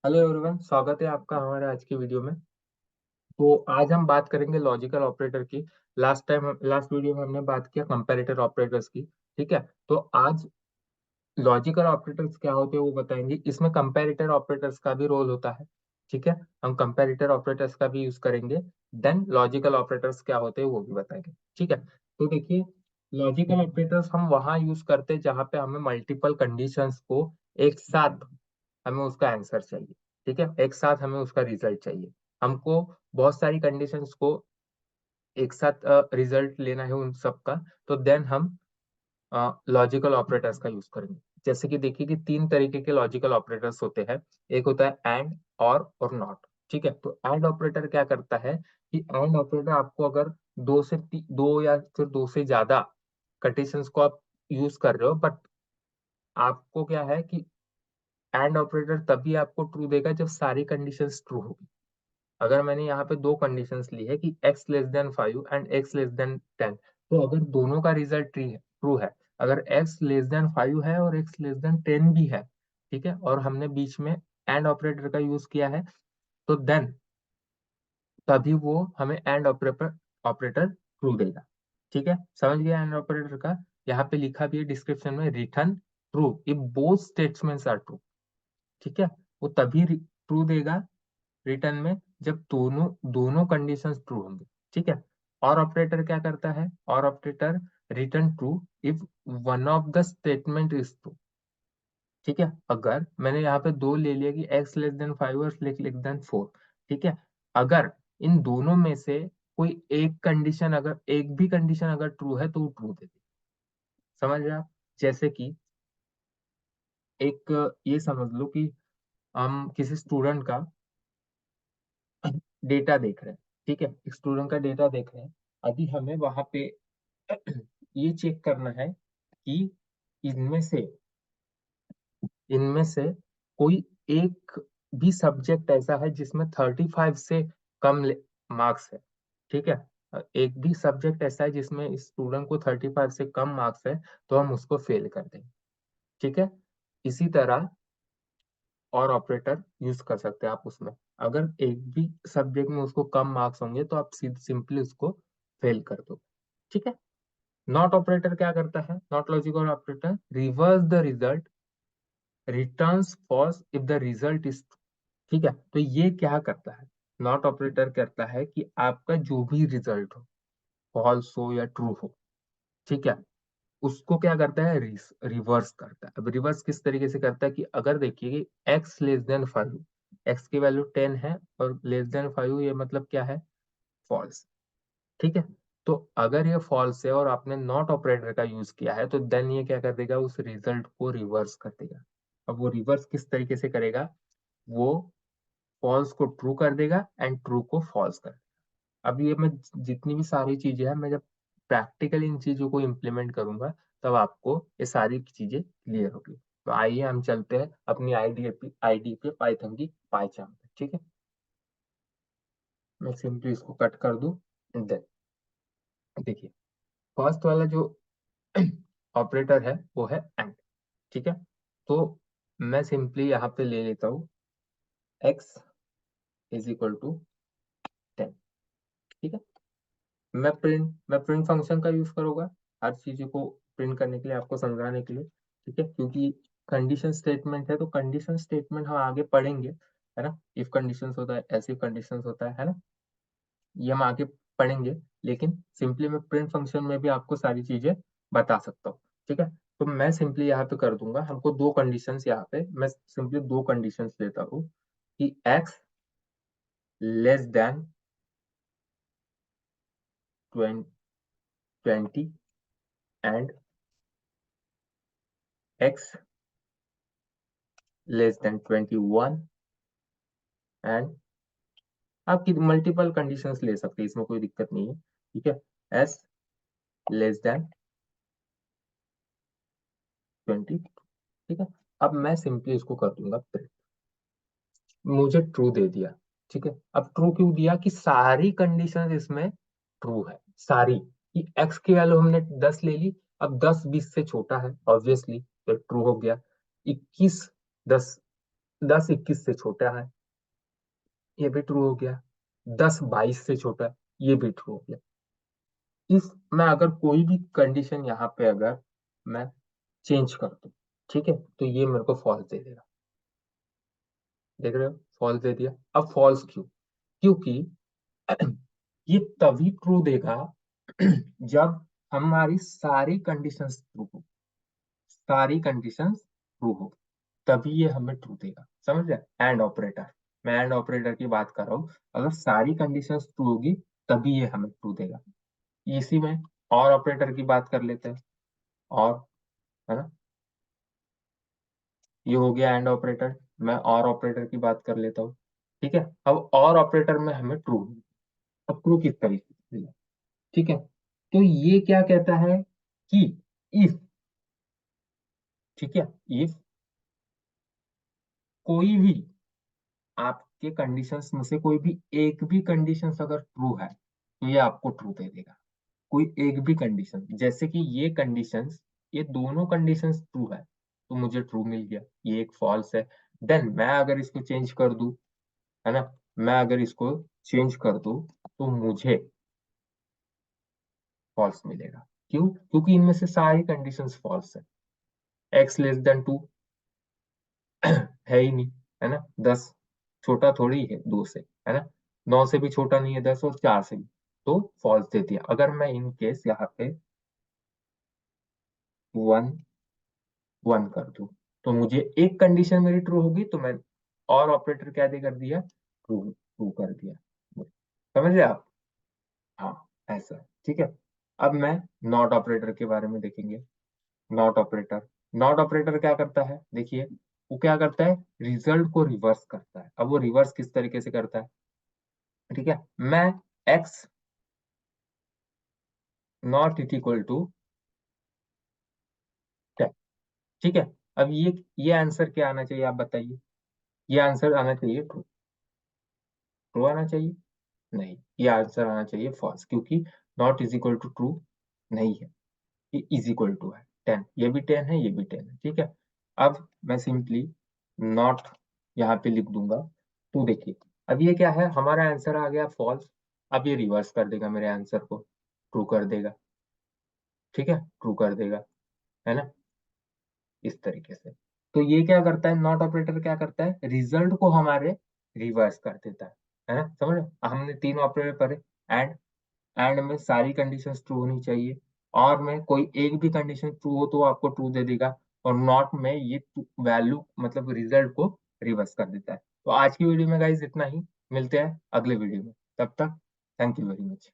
Hello everyone, स्वागत है आपका हमारे आज की वीडियो में। तो आज हम बात करेंगे लॉजिकल ऑपरेटर की। लास्ट वीडियो में हमने बात किया कंपैरेटर ऑपरेटर्स की। ठीक है। तो आज लॉजिकल ऑपरेटर्स क्या होते हैं वो बताएंगे। इसमें कंपैरेटर ऑपरेटर्स का भी रोल होता है। ठीक है। हम कंपैरेटर ऑपरेटर्स का भी यूज करेंगे। देन लॉजिकल ऑपरेटर्स क्या होते हैं वो भी बताएंगे। ठीक है। तो देखिए, लॉजिकल ऑपरेटर्स हम वहां यूज करते हैं जहां पे हमें मल्टीपल कंडीशंस को एक साथ हमें उसका आंसर चाहिए। ठीक है, एक साथ हमें उसका रिजल्ट चाहिए। हमको बहुत सारी कंडीशंस को एक साथ रिजल्ट लेना है उन सब का। तो देन हम लॉजिकल ऑपरेटर्स का यूज करेंगे। जैसे कि देखिए कि तीन तरीके के लॉजिकल ऑपरेटर्स होते हैं। एक होता है एंड, और नॉट। ठीक है। तो एंड ऑपरेटर क्या करता है कि एंड ऑपरेटर आपको अगर दो या फिर दो से ज्यादा कंडीशंस को आप यूज कर रहे हो, बट आपको क्या है कि एंड ऑपरेटर तभी आपको ट्रू देगा जब सारी कंडीशंस ट्रू होगी। अगर मैंने यहाँ पे दो कंडीशंस ली है कि x less than 5 and x less than 10, तो अगर दोनों का रिजल्ट ट्रू है, अगर x लेस देन 5 है और x लेस देन 10 भी है, ठीक है, और हमने बीच में एंड ऑपरेटर का यूज किया है, तो देन तभी वो हमें एंड ऑपरेटर ऑपरेटर ट्रू देगा। ठीक है, समझ गया एंड ऑपरेटर का। यहाँ पे लिखा भी है डिस्क्रिप्शन में, return true if both statements are true. ठीक है, वो तभी ट्रू देगा रिटर्न में जब दोनों दोनों कंडीशंस ट्रू होंगे। ठीक है। और ऑपरेटर क्या करता है? और operator return true if one of the statement is true. ठीक है, अगर मैंने यहाँ पे दो ले लिया कि x लेस देन 5 और लेस देन 4। ठीक है, अगर इन दोनों में से कोई एक भी कंडीशन अगर ट्रू है तो वो ट्रू दे देगी। समझ रहे आप? जैसे कि एक ये समझ लो कि हम किसी स्टूडेंट का डेटा देख रहे हैं। ठीक है, एक स्टूडेंट का डेटा देख रहे हैं। अभी हमें वहां पे ये चेक करना है कि इनमें से इनमें से कोई एक भी सब्जेक्ट ऐसा है जिसमें 35 से कम मार्क्स है। ठीक है, एक भी सब्जेक्ट ऐसा है जिसमें स्टूडेंट को 35 से कम मार्क्स है, तो हम उसको फेल कर देंगे। ठीक है। इसी तरह और ऑपरेटर यूज कर सकते हैं आप उसमें। अगर एक भी सब्जेक्ट में उसको कम मार्क्स होंगे तो आप सिंपली उसको फेल कर दो। ठीक है। नॉट ऑपरेटर क्या करता है? Not logical operator reverse the result, returns false if the result is. ठीक है, तो ये क्या करता है? नॉट ऑपरेटर करता है कि आपका जो भी रिजल्ट हो, फॉल्स हो या ट्रू हो, ठीक है, उसको क्या करता है? रिवर्स करता है। अब रिवर्स किस तरीके से करता है कि अगर देखिए कि x लेस देन 5, x की वैल्यू 10 है और लेस देन 5, ये मतलब क्या है? फॉल्स। ठीक है। तो अगर ये फॉल्स है और आपने नॉट ऑपरेटर का यूज किया है, तो देन ये क्या कर देगा? उस रिजल्ट को रिवर्स कर देगा। अब वो रिवर्स किस तरीके से करेगा? वो फॉल्स को ट्रू कर देगा एंड ट्रू को फॉल्स कर देगा। अब ये मैं जितनी भी सारी चीजें हैं, मैं जब प्रैक्टिकली इन चीजों को इम्प्लीमेंट करूंगा तब आपको ये सारी चीजें क्लियर होगी। तो आइए हम चलते हैं अपनी आईडी पे पाइथन की पाइचान पे। ठीक है, मैं सिंपली इसको कट कर दूं। देन देखिए, फर्स्ट वाला जो ऑपरेटर है वो है एंड। ठीक है। तो मैं सिंपली यहाँ पे ले लेता हूँ x इज इक्वल टू 10। ठीक है, मैं प्रिंट फंक्शन का यूज करूंगा हर चीज को प्रिंट करने के लिए, आपको समझाने के लिए। ठीक है, क्योंकि कंडीशन स्टेटमेंट है तो कंडीशन स्टेटमेंट हम आगे पढ़ेंगे, है ना। इफ कंडीशंस होता है, ऐसे कंडीशंस होता है ना, ये हम आगे पढ़ेंगे। लेकिन सिंपली मैं प्रिंट फंक्शन में भी आपको सारी चीजें बता सकता हूँ। ठीक है, तो मैं सिंपली यहाँ पे कर दूंगा। हमको दो कंडीशंस, यहाँ पे मैं सिंपली दो कंडीशंस लेता हूँ कि x less than 20 and x less than 21, and आप मल्टीपल कंडीशंस ले सकते हैं, इसमें कोई दिक्कत नहीं है। ठीक है, s लेस देन 20। ठीक है, अब मैं सिंपली इसको कर दूंगा प्रिंट। मुझे ट्रू दे दिया। ठीक है, अब ट्रू क्यों दिया? कि सारी कंडीशंस इसमें ट्रू है, सारी। कि x की वैल्यू हमने 10 ले ली, अब 10 20 से छोटा है ऑब्वियसली, तो ट्रू हो गया। 21 10 10 21 से छोटा है, ये भी ट्रू हो गया। 10 22 से छोटा है, ये भी ट्रू हो गया। इस मैं अगर कोई भी कंडीशन यहाँ पे अगर मैं चेंज कर दूं, ठीक है, तो ये मेरे को फॉल्स दे देगा। देख रहे हो, फॉल्स दे दिया। अब फॉल्स क्यों? क्योंकि ये तभी ट्रू देगा जब हमारी सारी कंडीशंस ट्रू हो, सारी कंडीशंस ट्रू हो, तभी ये हमें ट्रू देगा। समझ रहे? एंड ऑपरेटर, मैं एंड ऑपरेटर की बात कर रहा हूँ। अगर सारी कंडीशंस ट्रू होगी तभी ये हमें ट्रू देगा। इसी में और ऑपरेटर की बात कर लेते हैं। और, है ना, ये हो गया एंड ऑपरेटर। मैं और ऑपरेटर की बात कर लेता हूँ। ठीक है, अब और ऑपरेटर में हमें ट्रू, अब ट्रू किस तरीके से दिया? ठीक है, तो ये क्या कहता है कि इफ, ठीक है, इफ कोई भी आपके कंडीशंस में से कोई भी एक भी कंडीशंस अगर ट्रू है तो ये आपको ट्रू दे देगा। कोई एक भी कंडीशन, जैसे कि ये कंडीशंस, ये दोनों कंडीशंस ट्रू है तो मुझे ट्रू मिल गया, ये एक फॉल्स है। देन मैं अगर इसको चेंज कर दूं, है ना, मैं अगर इसको चेंज कर दूं तो मुझे फॉल्स मिलेगा। क्यों? क्योंकि इनमें से सारी कंडीशंस फॉल्स है। एक्स लेस देन 2 है ही नहीं, है ना। 10 छोटा थोड़ी है 2 से, है ना। 9 से भी छोटा नहीं है 10, और 4 से भी। तो फॉल्स दे दिया। अगर मैं इन केस यहाँ पे 1 1 कर दूं तो मुझे एक कंडीशन मेरी ट्रू होगी, तो मैं और ऑपरेटर क्या दे कर दिया, ट्रू ट्रू कर दिया। समझ रहे आप? हाँ, ऐसा है। ठीक है, अब मैं नॉट ऑपरेटर के बारे में देखेंगे। नॉट ऑपरेटर, नॉट ऑपरेटर क्या करता है, देखिए, वो क्या करता है, रिजल्ट को रिवर्स करता है। अब वो रिवर्स किस तरीके से करता है? ठीक है, मैं X not it equal to 10, ठीक है। अब ये आंसर क्या आना चाहिए, आप बताइए। ये आंसर आना चाहिए ट्रू, ट्रू आना चाहिए। नहीं, ये आंसर आना चाहिए फॉल्स, क्योंकि not is equal to true नहीं है, ये इज इक्वल टू है 10। ये भी 10 है, ये भी 10 है, ठीक है। अब मैं सिंपली नॉट यहाँ पे लिख दूंगा। तो देखिए, अब ये क्या है, हमारा आंसर आ गया फॉल्स। अब ये रिवर्स कर देगा मेरे आंसर को, ट्रू कर देगा। ठीक है, ट्रू कर देगा, है ना, इस तरीके से। तो ये क्या करता है, नॉट ऑपरेटर क्या करता है, रिजल्ट को हमारे रिवर्स कर देता है ना। समझ रहे? हमने 3 ऑपरेटर पढ़े। एंड, एंड में सारी कंडीशंस ट्रू होनी चाहिए, और में कोई एक भी कंडीशन ट्रू हो तो वो आपको ट्रू दे देगा, और नॉट में ये वैल्यू मतलब रिजल्ट को रिवर्स कर देता है। तो आज की वीडियो में गाइस इतना ही, मिलते हैं अगले वीडियो में, तब तक थैंक यू वेरी मच।